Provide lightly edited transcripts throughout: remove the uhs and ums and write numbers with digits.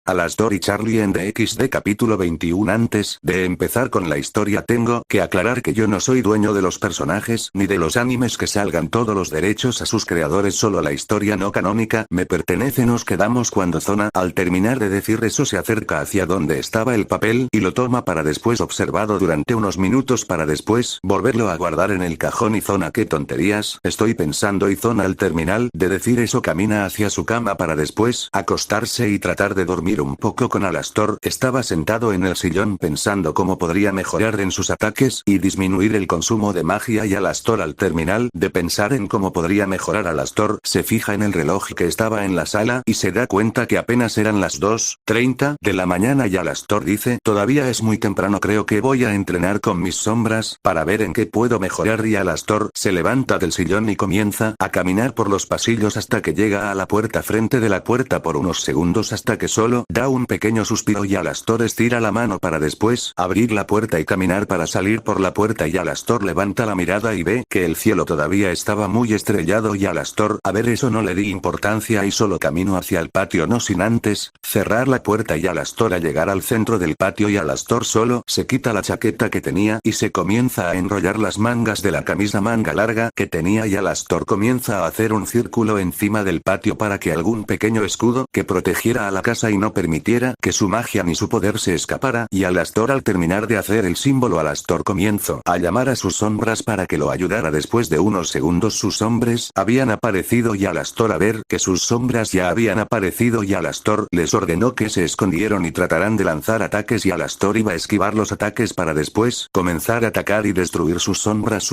Alastor y Charlie en DXD capítulo 21. Antes de empezar con la historia tengo que aclarar que yo no soy dueño de los personajes ni de los animes que salgan, todos los derechos a sus creadores, solo la historia no canónica me pertenece. Nos quedamos cuando Zona, al terminar de decir eso, se acerca hacia donde estaba el papel y lo toma para después observado durante unos minutos para después volverlo a guardar en el cajón. Y Zona, qué tonterías estoy pensando. Y Zona, al terminar de decir eso, camina hacia su cama para después acostarse y tratar de dormir un poco con Alastor. Estaba sentado en el sillón pensando cómo podría mejorar en sus ataques y disminuir el consumo de magia, y Alastor, al terminar de pensar en cómo podría mejorar, Alastor se fija en el reloj que estaba en la sala y se da cuenta que apenas eran las 2:30 de la mañana, y Alastor dice, todavía es muy temprano, creo que voy a entrenar con mis sombras para ver en qué puedo mejorar. Y Alastor se levanta del sillón y comienza a caminar por los pasillos hasta que llega a la puerta. Frente de la puerta por unos segundos hasta que solo da un pequeño suspiro, y Alastor estira la mano para después abrir la puerta y caminar para salir por la puerta. Y Alastor levanta la mirada y ve que el cielo todavía estaba muy estrellado, y Alastor a ver eso no le di importancia y solo camino hacia el patio, no sin antes cerrar la puerta. Y Alastor, al llegar al centro del patio, y Alastor solo se quita la chaqueta que tenía y se comienza a enrollar las mangas de la camisa manga larga que tenía, y Alastor comienza a hacer un círculo encima del patio para que algún pequeño escudo que protegiera a la casa y no permitiera que su magia ni su poder se escapara. Y Alastor, al terminar de hacer el símbolo, Alastor comenzó a llamar a sus sombras para que lo ayudara. Después de unos segundos sus hombres habían aparecido, y Alastor, a ver que sus sombras ya habían aparecido, y Alastor les ordenó que se escondieron y trataran de lanzar ataques, y Alastor iba a esquivar los ataques para después comenzar a atacar y destruir sus sombras.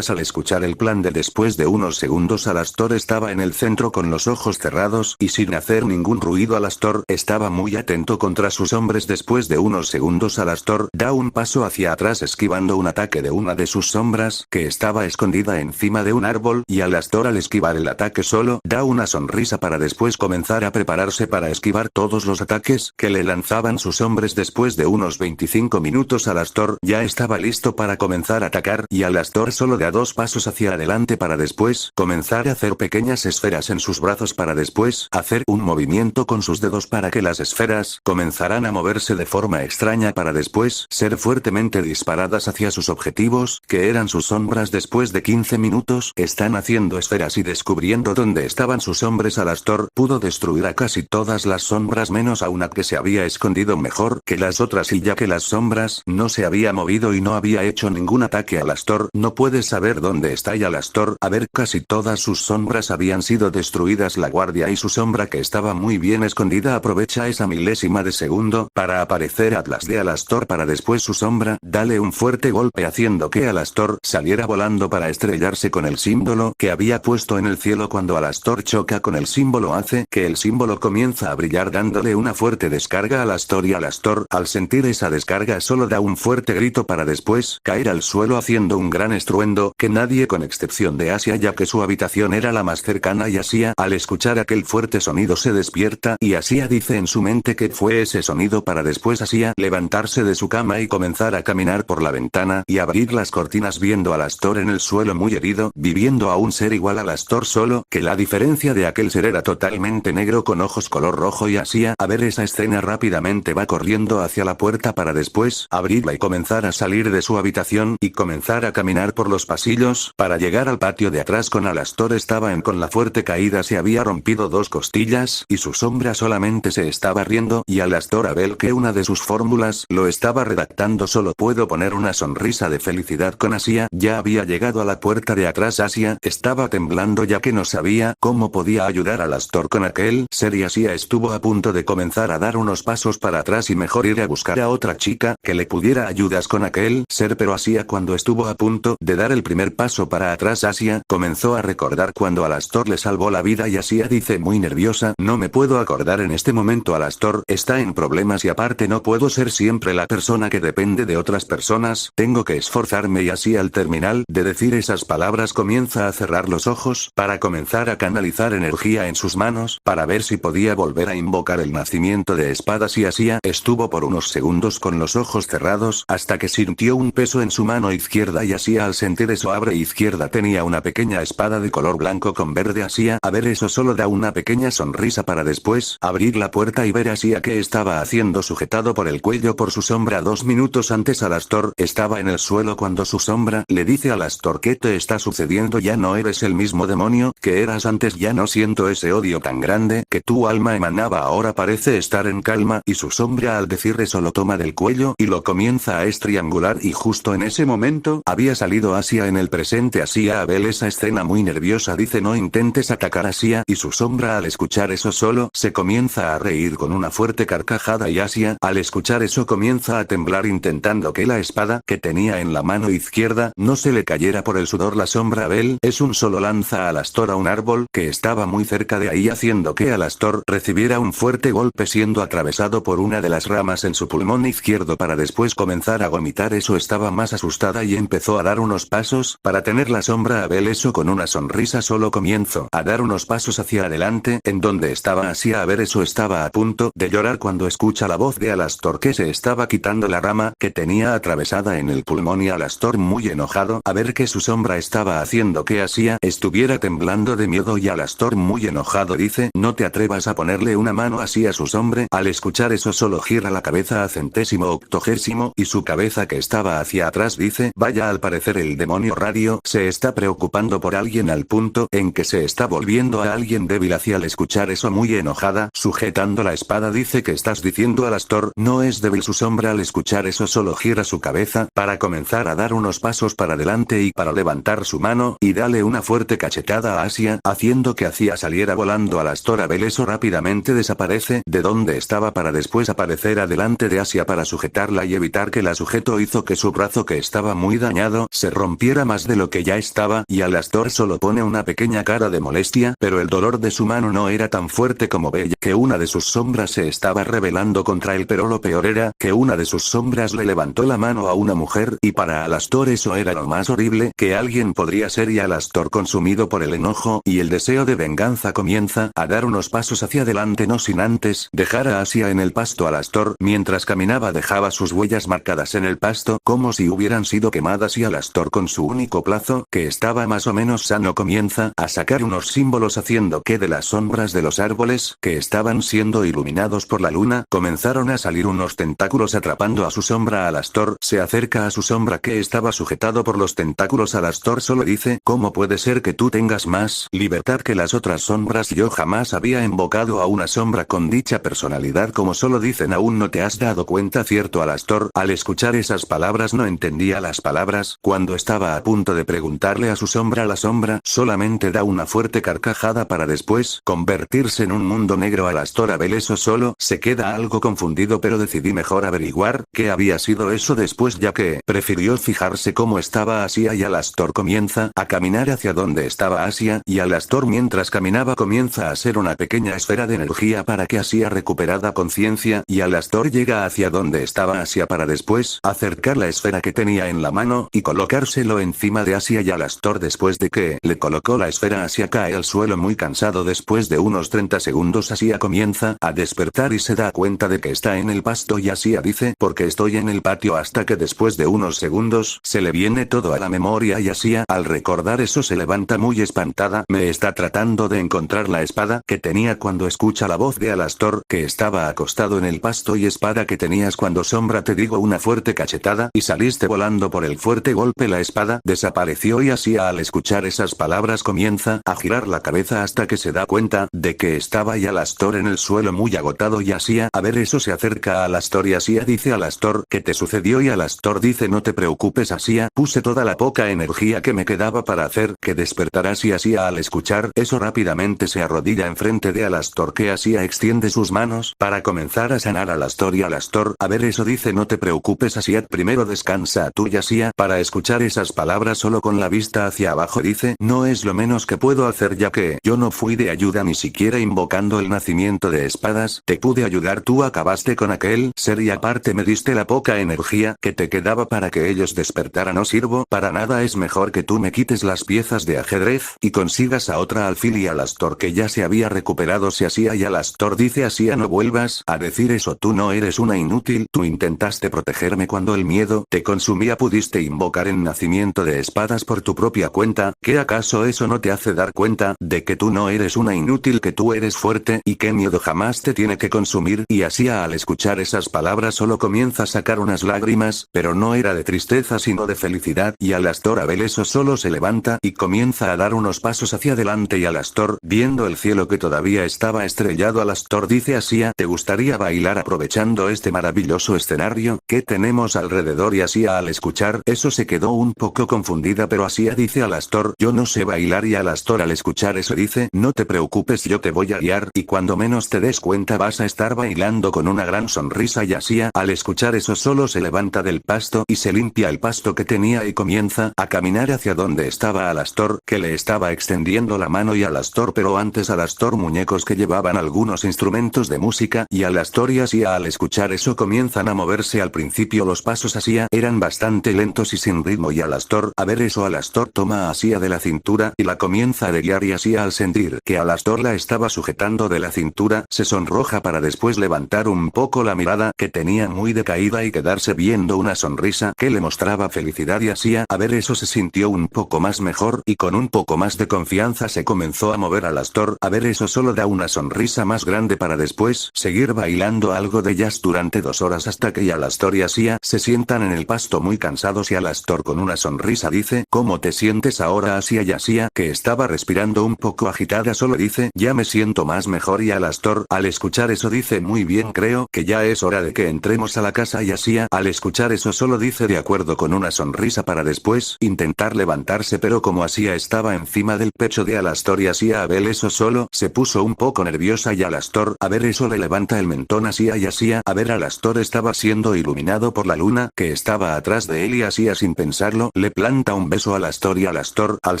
Al escuchar el plan de después de unos segundos, Alastor estaba en el centro con los ojos cerrados y sin hacer ningún ruido. Alastor estaba muy atento contra sus hombres. Después de unos segundos, Alastor da un paso hacia atrás esquivando un ataque de una de sus sombras que estaba escondida encima de un árbol, y Alastor, al esquivar el ataque, solo da una sonrisa para después comenzar a prepararse para esquivar todos los ataques que le lanzaban sus hombres. Después de unos 25 minutos Alastor ya estaba listo para comenzar a atacar, y Alastor solo da 2 pasos hacia adelante para después comenzar a hacer pequeñas esferas en sus brazos para después hacer un movimiento con sus dedos para que las esferas comenzarán a moverse de forma extraña para después ser fuertemente disparadas hacia sus objetivos, que eran sus sombras. Después de 15 minutos están haciendo esferas y descubriendo dónde estaban sus hombres, Alastor pudo destruir a casi todas las sombras menos a una que se había escondido mejor que las otras, y ya que las sombras no se había movido y no había hecho ningún ataque, Alastor no puede saber dónde está. Y Alastor, a ver casi todas sus sombras habían sido destruidas, la guardia y su sombra que estaba muy bien escondida aprovecha esa milésima de segundo para aparecer atrás de Alastor para después su sombra dale un fuerte golpe haciendo que Alastor saliera volando para estrellarse con el símbolo que había puesto en el cielo. Cuando Alastor choca con el símbolo hace que el símbolo comienza a brillar dándole una fuerte descarga a Alastor, y Alastor al sentir esa descarga solo da un fuerte grito para después caer al suelo haciendo un gran estruendo que nadie con excepción de Asia, ya que su habitación era la más cercana, y Asia al escuchar aquel fuerte sonido se despierta y Asia dice en su mente que fue ese sonido para después Asia levantarse de su cama y comenzar a caminar por la ventana y abrir las cortinas viendo a Alastor en el suelo muy herido, viviendo a un ser igual a Alastor, solo que la diferencia de aquel ser era totalmente negro con ojos color rojo. Y Asia a ver esa escena rápidamente va corriendo hacia la puerta para después abrirla y comenzar a salir de su habitación y comenzar a caminar por los pasillos para llegar al patio de atrás. Con Alastor estaba con la fuerte caída, se había rompido 2 costillas y su sombra solamente se estaba riendo, y Alastor a ver que una de sus fórmulas lo estaba redactando solo puedo poner una sonrisa de felicidad. Con Asia ya había llegado a la puerta de atrás. Asia estaba temblando ya que no sabía cómo podía ayudar a Alastor con aquel ser, y Asia estuvo a punto de comenzar a dar unos pasos para atrás y mejor ir a buscar a otra chica que le pudiera ayudar con aquel ser, pero Asia cuando estuvo a punto de dar el primer paso para atrás, Asia comenzó a recordar cuando Alastor le salvó la vida, y Asia dice muy nerviosa, no me puedo acordar en este momento, Alastor está en problemas y aparte no puedo ser siempre la persona que depende de otras personas, tengo que esforzarme. Y Asia al terminar de decir esas palabras comienza a cerrar los ojos para comenzar a canalizar energía en sus manos para ver si podía volver a invocar el nacimiento de espadas, y Asia estuvo por unos segundos con los ojos cerrados hasta que sintió un peso en su mano izquierda, y Asia al sentir eso abre izquierda tenía una pequeña espada de color blanco con verde. Asia a ver eso solo da una pequeña sonrisa para después abrir la puerta vuelta y ver a Asia que estaba haciendo sujetado por el cuello por su sombra. 2 minutos antes Alastor estaba en el suelo cuando su sombra le dice a Alastor: ¿qué te está sucediendo? Ya no eres el mismo demonio que eras antes, ya no siento ese odio tan grande que tu alma emanaba, ahora parece estar en calma. Y su sombra al decir eso lo toma del cuello y lo comienza a estriangular, y justo en ese momento había salido Asia en el presente. Asia ve esa escena muy nerviosa, dice: no intentes atacar a Asia, y su sombra al escuchar eso solo se comienza a reír con una fuerte carcajada, y Asia al escuchar eso comienza a temblar intentando que la espada que tenía en la mano izquierda no se le cayera por el sudor. La sombra Abel es un solo lanza a Alastor a un árbol que estaba muy cerca de ahí, haciendo que Alastor recibiera un fuerte golpe siendo atravesado por una de las ramas en su pulmón izquierdo para después comenzar a vomitar. Eso estaba más asustada y empezó a dar unos pasos para tener la sombra Abel. Eso con una sonrisa solo comienzo a dar unos pasos hacia adelante en donde estaba Asia. A ver, eso estaba a punto de llorar cuando escucha la voz de Alastor que se estaba quitando la rama que tenía atravesada en el pulmón, y Alastor muy enojado a ver que su sombra estaba haciendo que Asia estuviera temblando de miedo, y Alastor muy enojado dice: no te atrevas a ponerle una mano así a su sombra. Al escuchar eso solo gira la cabeza a centésimo octogésimo y su cabeza que estaba hacia atrás dice: vaya, al parecer el demonio radio se está preocupando por alguien al punto en que se está volviendo a alguien débil. Hacia al escuchar eso muy enojada sujetando la espada dice: ¿qué estás diciendo, Alastor? No es débil. Su sombra al escuchar eso solo gira su cabeza para comenzar a dar unos pasos para adelante y para levantar su mano y darle una fuerte cachetada a Asia, haciendo que Asia saliera volando. Alastor Abel eso rápidamente desaparece de donde estaba para después aparecer adelante de Asia para sujetarla y evitar que la sujeto. Hizo que su brazo, que estaba muy dañado, se rompiera más de lo que ya estaba, y Alastor solo pone una pequeña cara de molestia, pero el dolor de su mano no era tan fuerte como veía que una de sus sombras se estaba rebelando contra él. Pero lo peor era que una de sus sombras le levantó la mano a una mujer, y para Alastor eso era lo más horrible que alguien podría ser, y Alastor, consumido por el enojo y el deseo de venganza, comienza a dar unos pasos hacia adelante, no sin antes dejar a Asia en el pasto. Alastor mientras caminaba dejaba sus huellas marcadas en el pasto como si hubieran sido quemadas, y Alastor con su único plazo que estaba más o menos sano comienza a sacar unos símbolos haciendo que de las sombras de los árboles que estaban siendo iluminados por la luna comenzaron a salir unos tentáculos atrapando a su sombra. Alastor se acerca a su sombra que estaba sujetado por los tentáculos. Alastor solo dice: ¿cómo puede ser que tú tengas más libertad que las otras sombras? Yo jamás había invocado a una sombra con dicha personalidad como solo dicen. ¿Aún no te has dado cuenta, cierto? Alastor al escuchar esas palabras no entendía las palabras. Cuando estaba a punto de preguntarle a su sombra, la sombra solamente da una fuerte carcajada para después convertirse en un mundo negro. Alastor Abel eso solo se queda algo confundido, pero decidí mejor averiguar qué había sido eso después, ya que prefirió fijarse cómo estaba Asia, y Alastor comienza a caminar hacia donde estaba Asia, y Alastor mientras caminaba comienza a ser una pequeña esfera de energía para que Asia recuperada conciencia, y Alastor llega hacia donde estaba Asia para después acercar la esfera que tenía en la mano y colocárselo encima de Asia, y Alastor después de que le colocó la esfera Asia cae al suelo muy cansado. Después de unos 30 segundos Asia comienza a despertar y se da cuenta de que está en el pasto, y Asia dice: porque estoy en el patio, hasta que después de unos segundos se le viene todo a la memoria, y Asia al recordar eso se levanta muy espantada. Me está tratando de encontrar la espada que tenía cuando escucha la voz de Alastor que estaba acostado en el pasto. ¿Y espada que tenías cuando sombra te digo una fuerte cachetada y saliste volando por el fuerte golpe? La espada desapareció, y Asia al escuchar esas palabras comienza a girar la cabeza hasta que se da cuenta de que estaba ya Alastor en el suelo muy agotado, y Asia a ver eso se acerca a Alastor y Asia dice: Alastor, ¿qué te sucedió? Y Alastor dice: no te preocupes, Asia, puse toda la poca energía que me quedaba para hacer que despertaras. Y Asia al escuchar eso rápidamente se arrodilla enfrente de Alastor, que Asia extiende sus manos para comenzar a sanar a Alastor, y Alastor a ver eso dice: no te preocupes, Asia, primero descansa tú. Y Asia para escuchar esas palabras solo con la vista hacia abajo dice: no es lo menos que puedo hacer, ya que yo no fui de ayuda ni siquiera invocando el nacimiento de espadas, te pude ayudar, tú acabaste con aquel ser y aparte me diste la poca energía que te quedaba para que ellos despertaran. No sirvo para nada, es mejor que tú me quites las piezas de ajedrez y consigas a otra alfil. Y Alastor que ya se había recuperado se hacía, y Alastor dice: Asia, no vuelvas a decir eso, tú no eres una inútil, tú intentaste protegerme cuando el miedo te consumía, pudiste invocar el nacimiento de espadas por tu propia cuenta, ¿qué acaso eso no te hace dar cuenta de que tú no eres una inútil, que tú eres fuerte y que miedo jamás más te tiene que consumir, y Asia al escuchar esas palabras solo comienza a sacar unas lágrimas, pero no era de tristeza sino de felicidad, y Alastor al ver eso solo se levanta y comienza a dar unos pasos hacia adelante, y Alastor, viendo el cielo que todavía estaba estrellado, Alastor dice a Asia: ¿te gustaría bailar aprovechando este maravilloso escenario que tenemos alrededor? Y Asia al escuchar eso se quedó un poco confundida, pero Asia dice a Alastor: yo no sé bailar, y Alastor al escuchar eso dice: no te preocupes, yo te voy a guiar, y cuando menos te des cuenta vas a estar bailando con una gran sonrisa. Y Asia al escuchar eso solo se levanta del pasto y se limpia el pasto que tenía y comienza a caminar hacia donde estaba Alastor, que le estaba extendiendo la mano, y Alastor, pero antes Alastor muñecos que llevaban algunos instrumentos de música, y Alastor y Asia al escuchar eso comienzan a moverse. Al principio los pasos Asia eran bastante lentos y sin ritmo, y Alastor a ver eso Alastor toma a Asia de la cintura y la comienza a guiar, y Asia al sentir que Alastor la estaba sujetando de la cintura se sonroja para después levantar un poco la mirada que tenía muy decaída y quedarse viendo una sonrisa que le mostraba felicidad, y Asia a ver eso se sintió un poco más mejor y con un poco más de confianza se comenzó a mover. Alastor a ver eso solo da una sonrisa más grande para después seguir bailando algo de jazz durante 2 horas hasta que Alastor y Asia se sientan en el pasto muy cansados, y Alastor con una sonrisa dice: ¿cómo te sientes ahora? Asia y Asia, que estaba respirando un poco agitada, solo dice: ya me siento más mejor, y Alastor al escuchar eso dice: muy bien, creo que ya es hora de que entremos a la casa, y Asia al escuchar eso solo dice: de acuerdo, con una sonrisa para después intentar levantarse, pero como Asia estaba encima del pecho de Alastor y Asia a ver eso solo se puso un poco nerviosa, y Alastor a ver eso le levanta el mentón a Asia, y Asia a ver Alastor estaba siendo iluminado por la luna que estaba atrás de él, y Asia sin pensarlo le planta un beso a Alastor, y Alastor al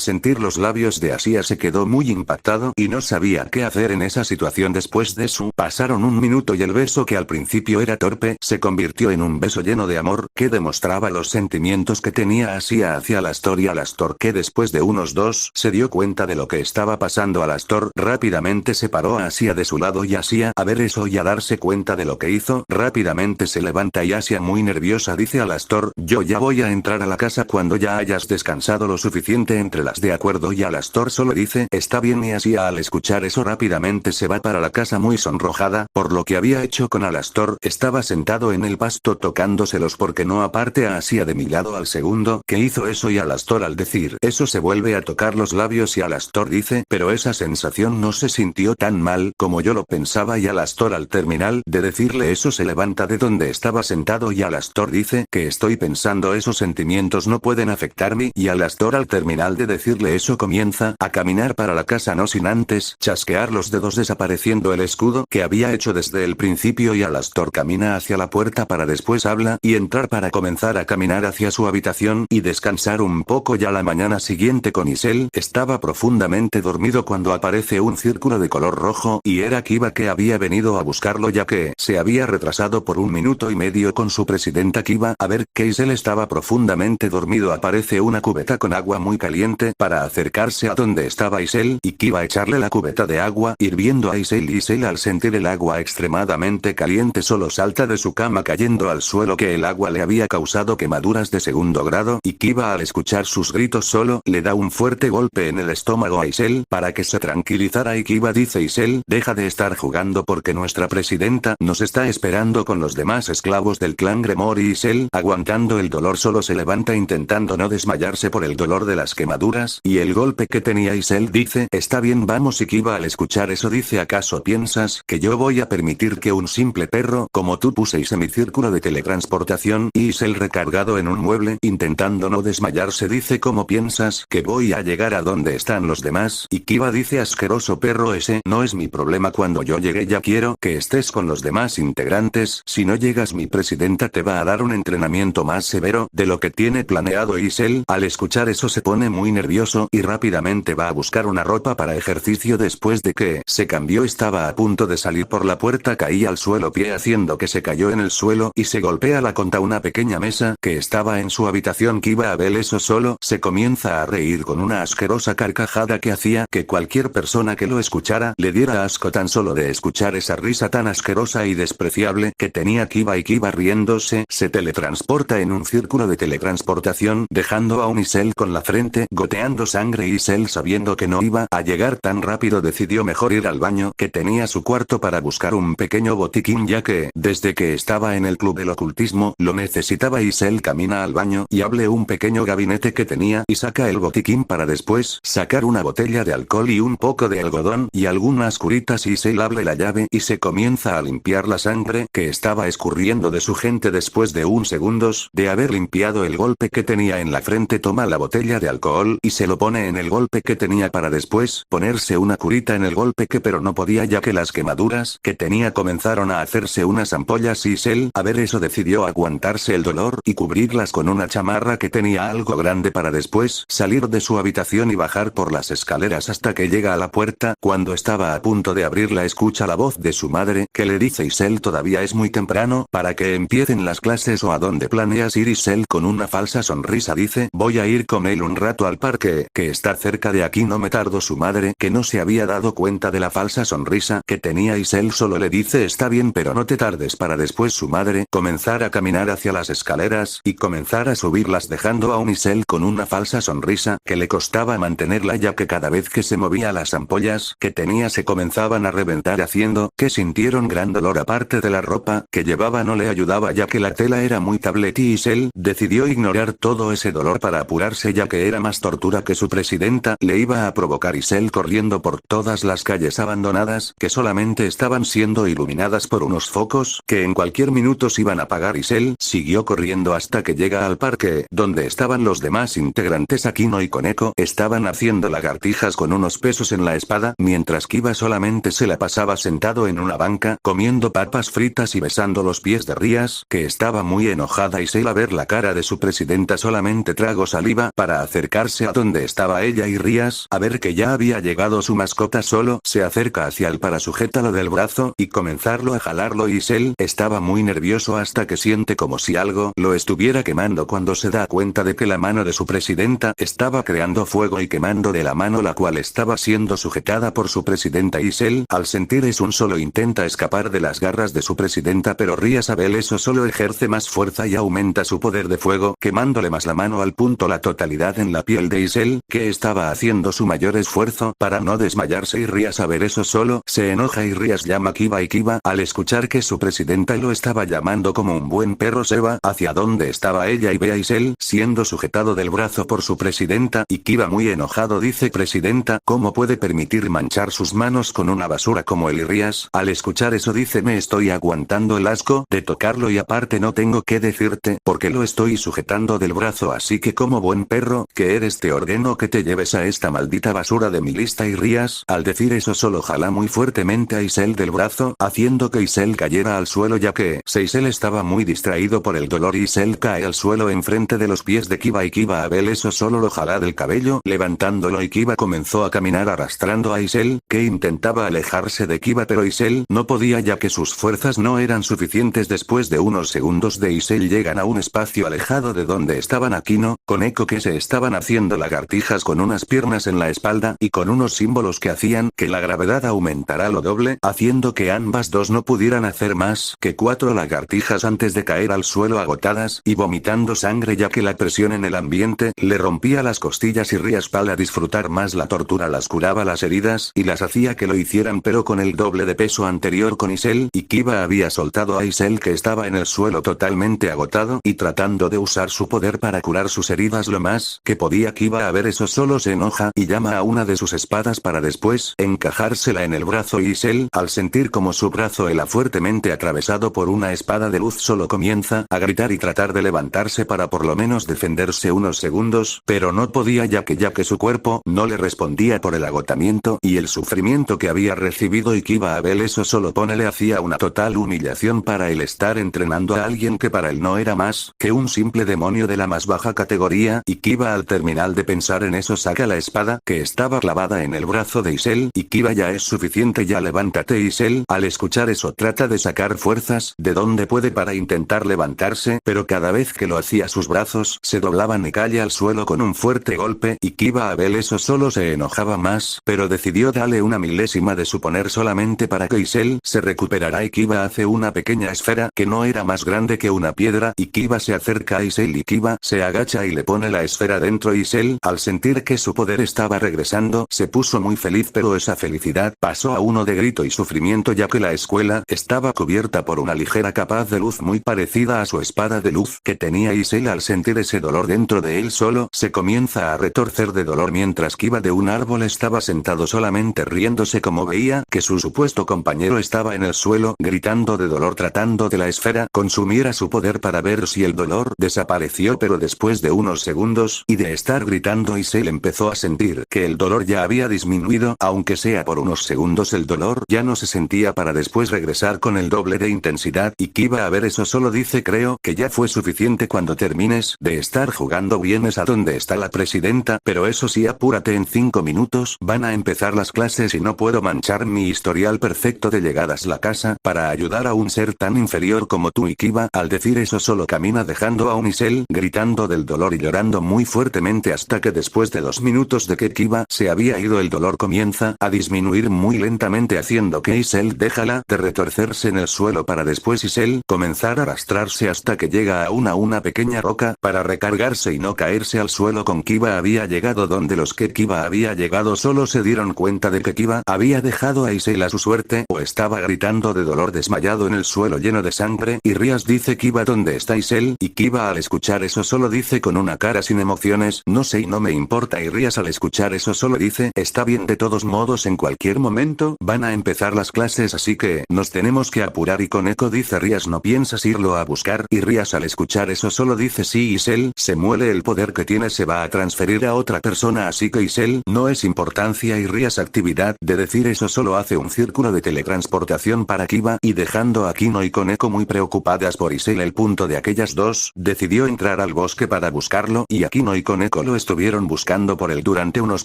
sentir los labios de Asia se quedó muy impactado y no sabía qué hacer en esa situación. Después de eso pasaron 1 minuto y el beso, que al principio era torpe, se convirtió en un beso lleno de amor que demostraba los sentimientos que tenía Asia hacia Alastor, y Alastor, que después de unos 2 se dio cuenta de lo que estaba pasando, Alastor rápidamente separó a Asia de su lado, y Asia a ver eso y a darse cuenta de lo que hizo rápidamente se levanta, y Asia muy nerviosa dice a Alastor: yo ya voy a entrar a la casa cuando ya hayas descansado lo suficiente entre las. De acuerdo, y Alastor solo dice: está bien, y Asia al escuchar eso rápidamente se va para la casa muy sonrojada por lo que había hecho con Alastor. Estaba sentado en el pasto tocándoselos porque no aparte a Asia de mi lado al segundo que hizo eso, y Alastor al decir eso se vuelve a tocar los labios, y Alastor dice: pero esa sensación no se sintió tan mal como yo lo pensaba, y Alastor al terminar de decirle eso se levanta de donde estaba sentado, y Alastor dice: que estoy pensando, esos sentimientos no pueden afectarme, y Alastor al terminar de decirle eso comienza a caminar para la casa, no sin antes chasquear los dedos desapareciendo el escudo que había hecho desde el principio, y Alastor camina hacia la puerta para después habla y entrar para comenzar a caminar hacia su habitación y descansar un poco. Ya la mañana siguiente con Isel estaba profundamente dormido cuando aparece un círculo de color rojo, y era Kiba, que había venido a buscarlo ya que se había retrasado por 1 minuto y medio con su presidenta. Kiba a ver que Isel estaba profundamente dormido, aparece una cubeta con agua muy caliente para acercarse a donde estaba Isel, y Kiba echarle la cubeta de agua hirviendo a Isel, y Isel al sentir el agua extremadamente caliente solo salta de su cama cayendo al suelo, que el agua le había causado quemaduras de 2º grado, y Kiba al escuchar sus gritos solo le da un fuerte golpe en el estómago a Isel para que se tranquilizara, y Kiba dice: Isel, deja de estar jugando porque nuestra presidenta nos está esperando con los demás esclavos del clan Gremor, y Isel aguantando el dolor solo se levanta intentando no desmayarse por el dolor de las quemaduras y el golpe que tenía. Isel dice: está bien, vamos, y Kiba al escuchar eso dice: ¿acaso piensas que yo voy a permitir que un simple perro como tú puséis mi círculo de teletransportación? Y Isel recargado en un mueble intentando no desmayarse dice: ¿cómo piensas que voy a llegar a donde están los demás? Y Kiba dice: asqueroso perro, ese no es mi problema, cuando yo llegue ya quiero que estés con los demás integrantes, si no llegas mi presidenta te va a dar un entrenamiento más severo de lo que tiene planeado. Isel al escuchar eso se pone muy nervioso y rápidamente va a buscar una ropa para ejercicio. Después de que se cambió estaba a punto de salir por la puerta, caía al suelo pie haciendo que se cayó en el suelo y se golpea la contra una pequeña mesa que estaba en su habitación. Kiba a ver eso solo se comienza a reír con una asquerosa carcajada que hacía que cualquier persona que lo escuchara le diera asco tan solo de escuchar esa risa tan asquerosa y despreciable que tenía Kiba, y Kiba riéndose se teletransporta en un círculo de teletransportación dejando a un Isel con la frente goteando sangre. Isel, sabiendo que no iba a llegar tan rápido, decidió mejor ir al baño que tenía su su cuarto para buscar un pequeño botiquín ya que, desde que estaba en el club del ocultismo, lo necesitaba. Isel camina al baño y abre un pequeño gabinete que tenía y saca el botiquín para después sacar una botella de alcohol y un poco de algodón y algunas curitas. Isel abre la llave y se comienza a limpiar la sangre que estaba escurriendo de su gente. Después de un segundos de haber limpiado el golpe que tenía en la frente, toma la botella de alcohol y se lo pone en el golpe que tenía para después ponerse una curita en el golpe pero no podía ya que las quemaduras que tenía comenzaron a hacerse unas ampollas. Isel, a ver eso, decidió aguantarse el dolor y cubrirlas con una chamarra que tenía algo grande para después salir de su habitación y bajar por las escaleras hasta que llega a la puerta. Cuando estaba a punto de abrirla, escucha la voz de su madre que le dice: Isel, todavía es muy temprano para que empiecen las clases, ¿o a dónde planeas ir? Isel con una falsa sonrisa dice: voy a ir con él un rato al parque, que está cerca de aquí, no me tardo. Su madre, que no se había dado cuenta de la falsa sonrisa que tenía Isel, solo le dice: está bien, pero no te tardes, para después su madre comenzar a caminar hacia las escaleras y comenzar a subirlas, dejando a un Isel con una falsa sonrisa que le costaba mantenerla ya que cada vez que se movía las ampollas que tenía se comenzaban a reventar, haciendo que sintieron gran dolor. Aparte de la ropa que llevaba no le ayudaba ya que la tela era muy tablet y Isel decidió ignorar todo ese dolor para apurarse ya que era más tortura que su presidenta le iba a provocar. Isel corriendo por todas las calles abandonadas que solamente estaban siendo iluminadas por unos focos que en cualquier minuto se iban a apagar. Isel siguió corriendo hasta que llega al parque donde estaban los demás integrantes. Akino y Koneko estaban haciendo lagartijas con unos pesos en la espada, mientras Kiba solamente se la pasaba sentado en una banca comiendo papas fritas y besando los pies de Rías, que estaba muy enojada. Isel, a ver la cara de su presidenta, solamente tragó saliva para acercarse a donde estaba ella y Rías, a ver que ya había llegado su mascota. Solo se acerca hacia él para sujetarlo del brazo y comenzarlo a jalarlo. Isel estaba muy nervioso hasta que siente como si algo lo estuviera quemando cuando se da cuenta de que la mano de su presidenta estaba creando fuego y quemando de la mano la cual estaba siendo sujetada por su presidenta. Isel, al sentir eso, solo intenta escapar de las garras de su presidenta, pero Rías Abel eso solo ejerce más fuerza y aumenta su poder de fuego, quemándole más la mano al punto la totalidad en la piel de Isel, que estaba haciendo su mayor esfuerzo para no desmayarse, y Rías Abel eso solo se enoja y Rías llama a Kiba y Kiba, al escuchar que su presidenta lo estaba llamando como un buen perro, se va hacia donde estaba ella y ve a Isel siendo sujetado del brazo por su presidenta, y Kiba muy enojado dice: presidenta, ¿cómo puede permitir manchar sus manos con una basura como él? Y Rías, al escuchar eso, dice: me estoy aguantando el asco de tocarlo y aparte no tengo que decirte porque lo estoy sujetando del brazo, así que como buen perro que eres te ordeno que te lleves a esta maldita basura de mi lista. Y Rías, al decir eso, solo jala muy fuertemente a Isel del brazo, haciendo que Isel cayera al suelo ya que Isel estaba muy distraído por el dolor. Isel cae al suelo enfrente de los pies de Kiba y Kiba Abel eso solo lo jala del cabello levantándolo, y Kiba comenzó a caminar arrastrando a Isel, que intentaba alejarse de Kiba pero Isel no podía ya que sus fuerzas no eran suficientes. Después de unos segundos de Isel llegan a un espacio alejado de donde estaban Akino, Koneko, que se estaban haciendo lagartijas con unas piernas en la espalda y con unos símbolos que hacían que la gravedad aumentara lo doble, haciendo que ambas dos no pudieran hacer más que 4 lagartijas antes de caer al suelo agotadas y vomitando sangre ya que la presión en el ambiente le rompía las costillas, y Rías, para disfrutar más la tortura, las curaba las heridas y las hacía que lo hicieran pero con el doble de peso anterior con Isel, y Kiba había soltado a Isel que estaba en el suelo totalmente agotado y tratando de usar su poder para curar sus heridas lo más que podía. Kiba, a ver eso, solo se enoja y llama a una de sus espadas para después encajársela en el brazo, y Isel, al sentir como su brazo era fuertemente atravesado por una espada de luz, solo comienza a gritar y tratar de levantarse para por lo menos defenderse unos segundos, pero no podía ya que su cuerpo no le respondía por el agotamiento y el sufrimiento que había recibido. Y Kiba Abel eso solo le hacía una total humillación para él estar entrenando a alguien que para él no era más que un simple demonio de la más baja categoría, y Kiba, al terminar de pensar en eso, saca la espada que estaba clavada en el brazo de Isel, y Kiba: ya es suficiente, ya levántate. Isel, al escuchar eso, trata de sacar fuerzas de donde puede para intentar levantarse, pero cada vez que lo hacía sus brazos se doblaban y cae al suelo con un fuerte golpe, y Kiba Abel eso solo se enojaba más, pero decidió darle una milésima de su poder solamente para que Isel se recuperara. Y Kiba hace una pequeña esfera que no era más grande que una piedra, y Kiba se acerca a Isel y Kiba se agacha y le pone la esfera dentro. Isel, al sentir que su poder estaba regresando, se puso muy feliz, pero esa felicidad pasó a unos tono de grito y sufrimiento ya que la escuela estaba cubierta por una ligera capa de luz muy parecida a su espada de luz que tenía Isel. Al sentir ese dolor dentro de él solo se comienza a retorcer de dolor mientras Kiba de un árbol estaba sentado solamente riéndose como veía que su supuesto compañero estaba en el suelo gritando de dolor tratando de la esfera consumiera su poder para ver si el dolor desapareció, pero después de unos segundos y de estar gritando Isel empezó a sentir que el dolor ya había disminuido, aunque sea por unos segundos el dolor ya no se sentía para después regresar con el doble de intensidad y Kiba a ver eso solo dice creo que ya fue suficiente cuando termines de estar jugando vienes a donde está la presidenta, pero eso sí apúrate en 5 minutos van a empezar las clases y no puedo manchar mi historial perfecto de llegadas a la casa para ayudar a un ser tan inferior como tú y Kiba al decir eso solo camina dejando a un Isel gritando del dolor y llorando muy fuertemente hasta que después de 2 minutos de que Kiba se había ido el dolor comienza a disminuir muy lentamente haciendo que Isel déjala de retorcerse en el suelo para después Isel comenzar a arrastrarse hasta que llega a una pequeña roca para recargarse y no caerse al suelo con Kiba había llegado donde los que Kiba había llegado solo se dieron cuenta de que Kiba había dejado a Isel a su suerte o estaba gritando de dolor desmayado en el suelo lleno de sangre y Rias dice Kiba ¿dónde está Isel? Y Kiba al escuchar eso solo dice con una cara sin emociones no sé y no me importa y Rias al escuchar eso solo dice está bien de todos modos en cualquier momento van a empezar las clases así que nos tenemos que apurar y con eco dice Rias no piensas irlo a buscar y Rias al escuchar eso solo dice sí Isel se muere el poder que tiene se va a transferir a otra persona así que Isel no es importancia y Rias actividad de decir eso solo hace un círculo de teletransportación para Kiba y dejando a Kino y Koneko muy preocupadas por Isel el punto de aquellas dos decidió entrar al bosque para buscarlo y Akino y Koneko lo estuvieron buscando por él durante unos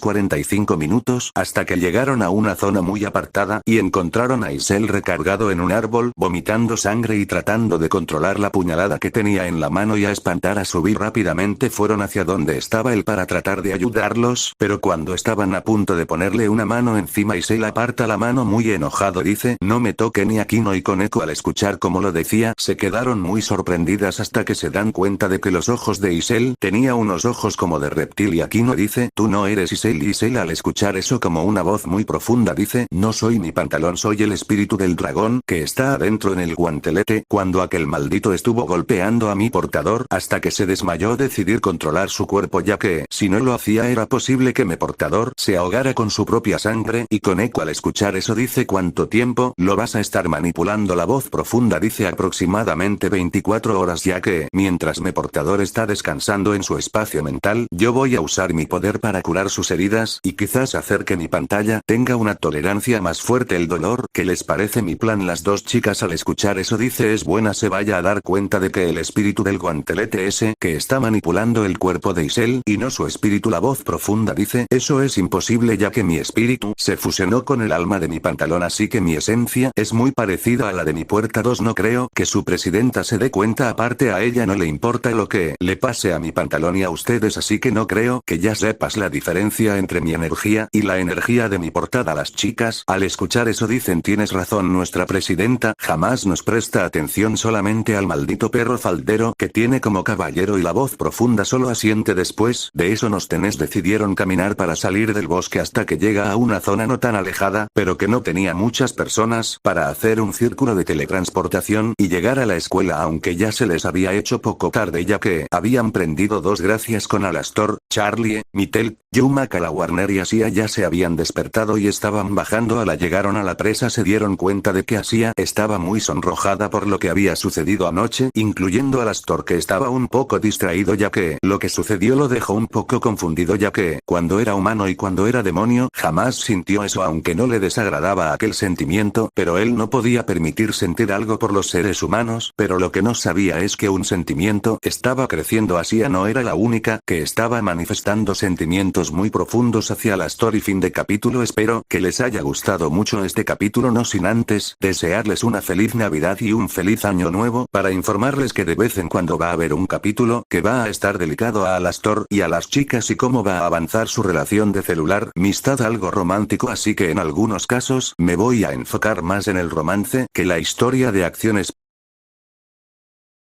45 minutos hasta que llegaron a una zona muy apartada y encontraron a Isel recargado en un árbol vomitando sangre y tratando de controlar la puñalada que tenía en la mano y a espantar a subir rápidamente fueron hacia donde estaba él para tratar de ayudarlos, pero cuando estaban a punto de ponerle una mano encima Isel aparta la mano muy enojado dice no me toque ni Akino y Koneko al escuchar como lo decía se quedaron muy sorprendidas hasta que se dan cuenta de que los ojos de Isel tenía unos ojos como de reptil y Akino dice tú no eres Isel y Isel al escuchar eso como una voz muy profunda dice no soy mi pantalón soy el espíritu del dragón que está adentro en el guantelete cuando aquel maldito estuvo golpeando a mi portador hasta que se desmayó decidir controlar su cuerpo ya que si no lo hacía era posible que mi portador se ahogara con su propia sangre y Koneko al escuchar eso dice ¿cuánto tiempo lo vas a estar manipulando? La voz profunda dice aproximadamente 24 horas ya que mientras mi portador está descansando en su espacio mental yo voy a usar mi poder para curar sus heridas y quizás hacer que mi pantalla tenga una tolerancia más fuerte el dolor. ¿Qué les parece mi plan? Las dos chicas al escuchar eso dice es buena se vaya a dar cuenta de que el espíritu del guantelete ese que está manipulando el cuerpo de Isel y no su espíritu. La voz profunda dice eso es imposible ya que mi espíritu se fusionó con el alma de mi pantalón así que mi esencia es muy parecida a la de mi puerta 2 no creo que su presidenta se dé cuenta aparte a ella no le importa lo que le pase a mi pantalón y a ustedes así que no creo que ya sepas la diferencia entre mi energía y la energía de mi portada. Las chicas al escuchar eso dicen tienes razón nuestra presidenta jamás nos presta atención solamente al maldito perro faldero que tiene como caballero y la voz profunda solo asiente después de eso nos tenés decidieron caminar para salir del bosque hasta que llega a una zona no tan alejada pero que no tenía muchas personas para hacer un círculo de teletransportación y llegar a la escuela aunque ya se les había hecho poco tarde ya que habían prendido dos gracias con Alastor, Charlie, Mitel, Yuma Warner y Asia ya se habían despertado y estaban bajando a la llegaron a la presa se dieron cuenta de que Asia estaba muy sonrojada por lo que había sucedido anoche incluyendo Alastor que estaba un poco distraído ya que lo que sucedió lo dejó un poco confundido ya que cuando era humano y cuando era demonio jamás sintió eso aunque no le desagradaba aquel sentimiento pero él no podía permitir sentir algo por los seres humanos pero lo que no sabía es que un sentimiento estaba creciendo Asia no era la única que estaba manifestando sentimientos muy profundos hacia Alastor y fin de capítulo espero que les haya gustado mucho este capítulo no sin antes desearles una feliz Navidad y un feliz año nuevo para informarles que de vez en cuando va a haber un capítulo que va a estar dedicado a Alastor y a las chicas y cómo va a avanzar su relación de celular amistad algo romántico así que en algunos casos me voy a enfocar más en el romance que la historia de acciones